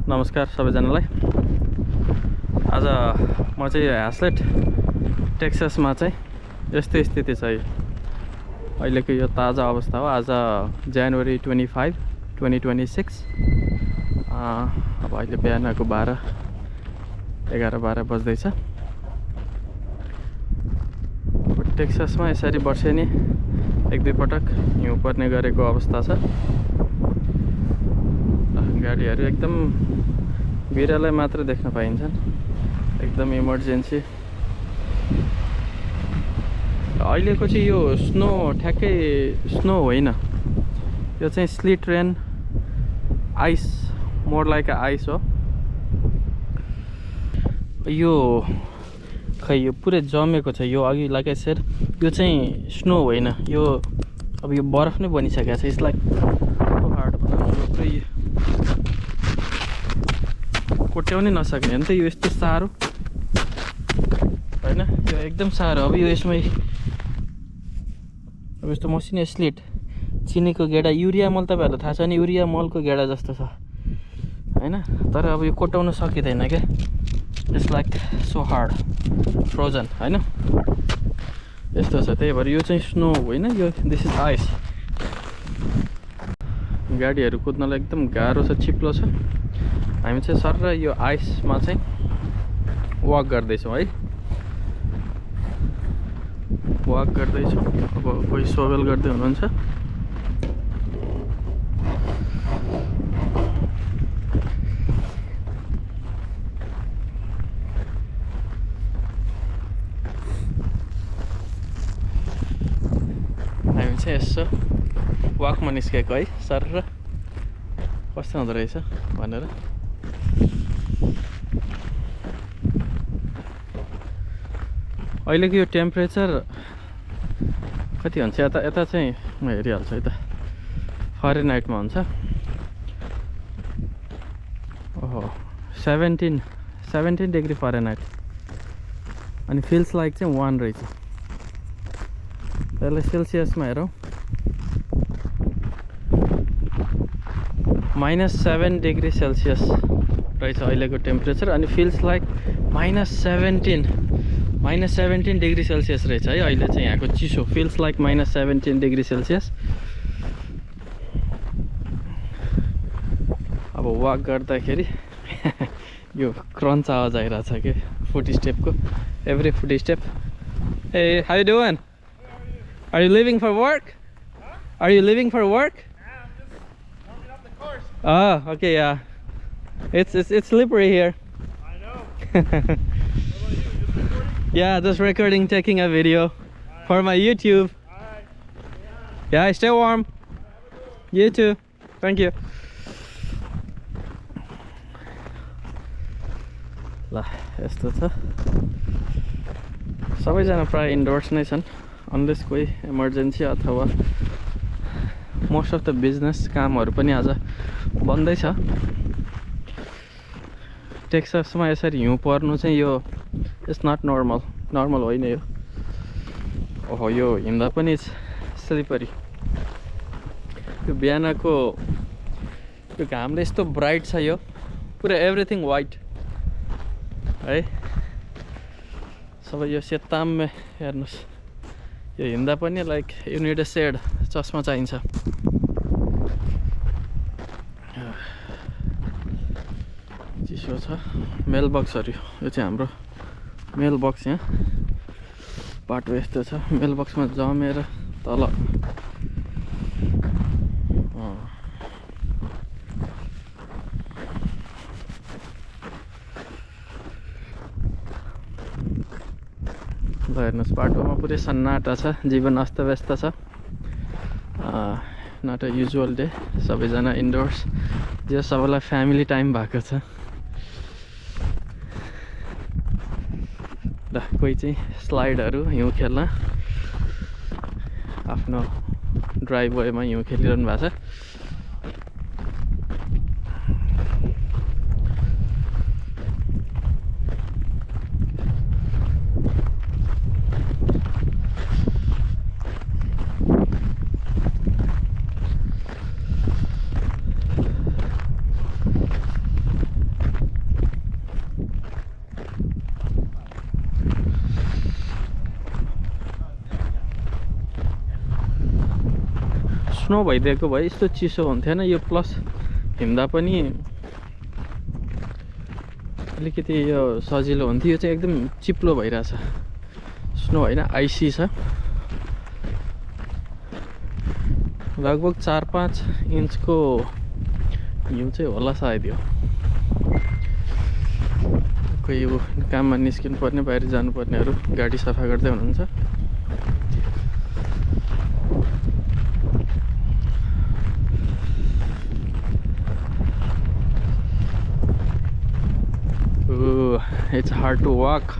नमस्कार सबैजनालाई। आज म चाहिँ ह्यास्लेट टेक्सासमा चाहिँ यस्तो स्थिति छ। अहिलेको यो ताजा अवस्था हो। आज जनवरी 25, 2026। अब अहिले बिहानको 11-12 बज्दैछ। टेक्सासमा यसरी वर्षेनी एक दुई पटक हिउँ पर्ने गरेको अवस्था छ। गाडीहरू एकदम बिरालै मात्र देख्न पाइन्छन्। एकदम इमर्जेन्सी। अहिलेको चाहिँ यो स्नो ठ्याक्कै स्नो होइन, यो चाहिँ slit rain, ice, more like ice हो। यो खै यो पुरै जमेको छ। यो अघि लाइक आई सेड, यो चाहिँ स्नो होइन, यो अब यो बरफ नै बनिसकेको छ। इट्स लाइक हार्ड पुरै कोट्याउनै नसक्ने हो नि त यो, यस्तो साह्रो होइन। यो एकदम साह्रो। अब यो यसमै अब यस्तो मसिनो स्लिट, चिनीको गेडा, युरिया मल तपाईँहरूलाई थाहा छ नि, युरिया मलको गेडा जस्तो छ होइन। तर अब यो कोट्याउन सकिँदैन क्या। It's like so hard, frozen होइन, यस्तो छ। त्यही भएर यो चाहिँ स्नो होइन, यो दिस इज आइस। गाडीहरू कुद्नलाई एकदम गाह्रो छ, चिप्लो छ। हामी चाहिँ सर र यो आइसमा चाहिँ वक गर्दैछौँ है, वक गर्दैछौँ। अब कोही सोभल गर्दै हुनुहुन्छ। हामी चाहिँ यसो वकमा निस्केको है, सर र कस्तो हुँदो रहेछ भनेर। अहिलेको यो टेम्परेचर कति हुन्छ यता चाहिँ म हेरिहाल्छु है त, फरेनहाइटमा हुन्छ। ओहो 17 डिग्री फरेनहाइट। अनि फिल्स लाइक चाहिँ 1 रहेछ। त्यसलाई सेल्सियसमा हेरौँ, -7 डिग्री सेल्सियस रहेछ अहिलेको टेम्परेचर। अनि फिल्स लाइक -17 डिग्री सेल्सियस रहेछ है अहिले चाहिँ यहाँको चिसो। Feels like -17 degree Celsius. अब वाक गर्दाखेरि यो क्रन्च आवाज आइरहेछ कि फुट स्टेपको, एभ्री फुट स्टेप। ए how you doing? Are you leaving for work? Are you leaving for work? I'm just warming up the course. Oh, okay, yeah. It's slippery here. I know. What about you? Just recording? Yeah, just recording, taking a video for my YouTube. Alright. Yeah, stay warm. You too. Thank you. ल यस्तो छ। सबैजना प्राय endorse नै छन्, unless कोही emergency अथवा most of the business कामहरू पनि आज बन्दै छ। टेक्सासमा यसरी हिउँ पर्नु चाहिँ यो इट्स नट नर्मल होइन यो। ओहो यो हिँड्दा पनि स्लिपरी। यो बिहानको यो घामले यस्तो ब्राइट छ, यो पुरा एभ्रिथिङ वाइट है। सबै यो सेताम हेर्नुहोस्। यो हिँड्दा पनि like you need a shed, चस्मा चाहिन्छ। चिसो छ। मेल बक्सहरू, यो चाहिँ हाम्रो मेल बक्स। यहाँ बाटो यस्तो छ, मेल बक्समा जमेर तल हेर्नुहोस्। बाटोमा पुरै सन्नाटा छ, जीवन अस्तव्यस्त छ। Not a usual day. सबैजना इन्डोर्स, जो सबैलाई फ्यामिली टाइम भएको छ। ल कोही चाहिँ स्लाइडहरू हिउँ खेल्न आफ्नो ड्राइभवेमा हिउँ खेलिरहनु भएको छ। स्नो भइदिएको भए यस्तो चिसो हुन्थेन यो प्लस हिँड्दा पनि अलिकति यो सजिलो हुन्थ्यो यो चाहिँ एकदम चिप्लो भइरहेछ स्नो होइन आइसी छ लगभग 4-5 इन्चको हिउँ चाहिँ होला सायद यो कोही काममा निस्किनु पर्ने बाहिर जानुपर्नेहरू गाडी सफा गर्दै हुनुहुन्छ It's hard to walk.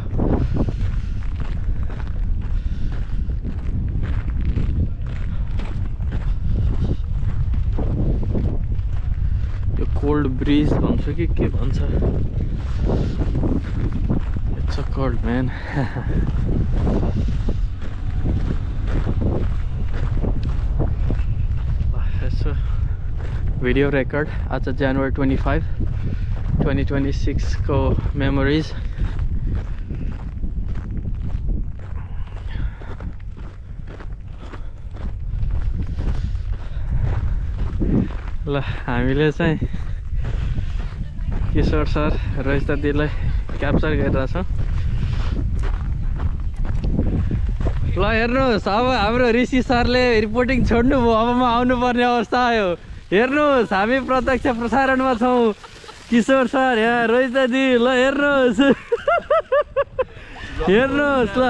यो cold breeze भन्छ कि के भन्छ It's so cold man So video record आज January 25 2026 को memories ल हामीले चाहिँ किशोर सर रजिता दिदीलाई क्याप्चर गरिरहेछौँ ल हेर्नुहोस् अब हाम्रो ऋषि सरले रिपोर्टिङ छोड्नु भयो अब म आउनुपर्ने अवस्था आयो हेर्नुहोस् हामी प्रत्यक्ष प्रसारणमा छौँ किशोर सर यहाँ रजिता दिदी ल हेर्नुहोस् हेर्नुहोस् ल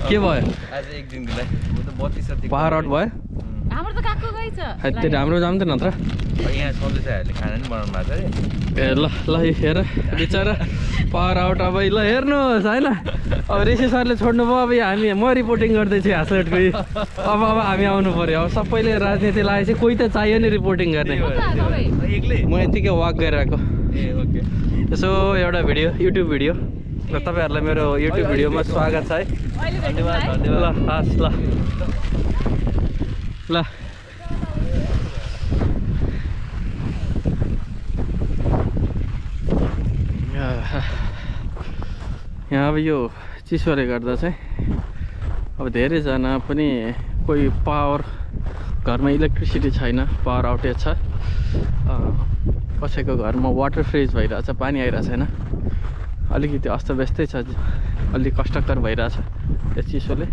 के भयो आज एक दिनलाई म त 32 पावर आउट भयो हाम्रो त काको गई छ त्यो हाम्रो जान्दैन नत्र यहाँ सदस्यहरूले खाना नि बनाउनु भएको छ रे ए ल ल हेर बिचरा पावर आउट अब ल हेर्नुहोस् होइन अब ऋषि सरले छोड्नु भयो अब हामी म रिपोर्टिङ गर्दैछु हाँसटको अब हामी आउनु पर्यो अब सबैले राजनीति लागेपछि कोही त चाहियो नि रिपोर्टिङ गर्ने एक्लै म यतिकै वाक गरिरहेको ए ओके यसो एउटा भिडियो युट्युब भिडियो र तपाईँहरूलाई मेरो युट्युब भिडियोमा स्वागत छ है धन्यवाद ल धन्यवाद हस् ल ल यहाँ अब यो चिसोले गर्दा चाहिँ अब धेरैजना पनि कोही पावर घरमा इलेक्ट्रिसिटी छैन पावर आउटेज छ कसैको घरमा वाटर फ्रिज भइरहेछ पानी आइरहेको छैन अलिकति अस्तव्यस्तै छ अलि कष्टकर भइरहेछ यस चिसोले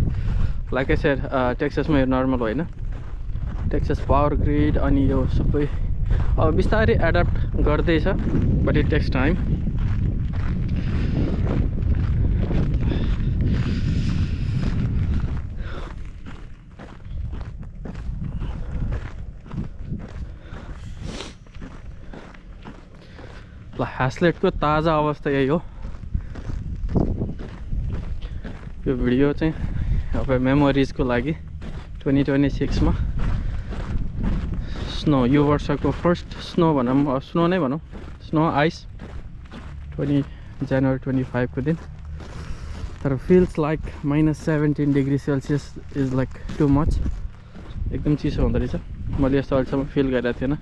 लाइक आई सेड टेक्सासमा यो नर्मल होइन टेक्सास पावर ग्रिड अनि यो सबै अब बिस्तारै एडाप्ट गर्दैछ बट इट टेक्स टाइम ल ह्यास्लेटको ताजा अवस्था यही हो यो भिडियो चाहिँ अब मेमोरिजको लागि 2026 मा स्नो यो वर्षको फर्स्ट स्नो भनौँ स्नो नै भनौँ स्नो आइस 20 January 25 को दिन तर feels like -17 degree Celsius is like too much एकदम चिसो हुँदो रहेछ मैले यस्तो अहिलेसम्म फिल गरिरहेको थिएन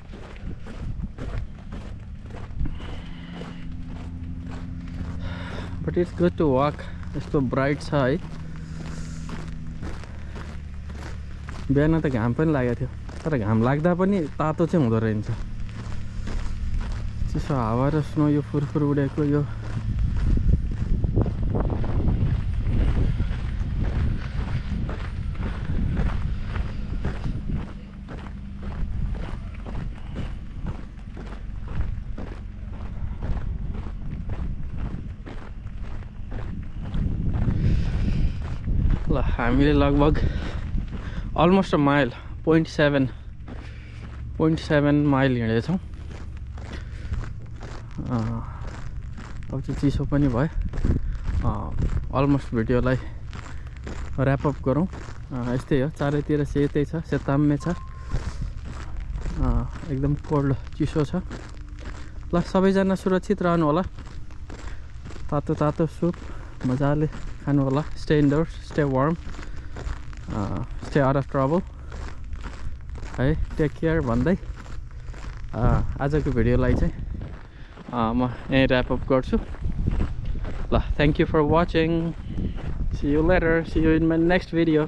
but it's good to walk यस्तो ब्राइट छ है बिहान त घाम पनि लागेको थियो तर घाम लाग्दा पनि तातो चाहिँ हुँदो रहेछ चिसो हावा र स्नो यो फुरफुर उडेको यो ल हामीले लगभग अलमोस्ट अ माइल 0.7 माइल हिँडेछौँ अब चाहिँ चिसो पनि भयो अलमोस्ट भिडियोलाई ऱ्यापअप गरौँ यस्तै हो चारैतिर सेतै छ सेताम्मे छ एकदम कोल्ड चिसो छ ल सबैजना सुरक्षित रहनु होला तातो तातो सुप मजाले खानु होला stay indoors stay warm stay out of trouble है टेक केयर भन्दै आजको भिडियोलाई चाहिँ म यहीँ ऱ्यापअप गर्छु ल thank you for watching see you later see you in my next video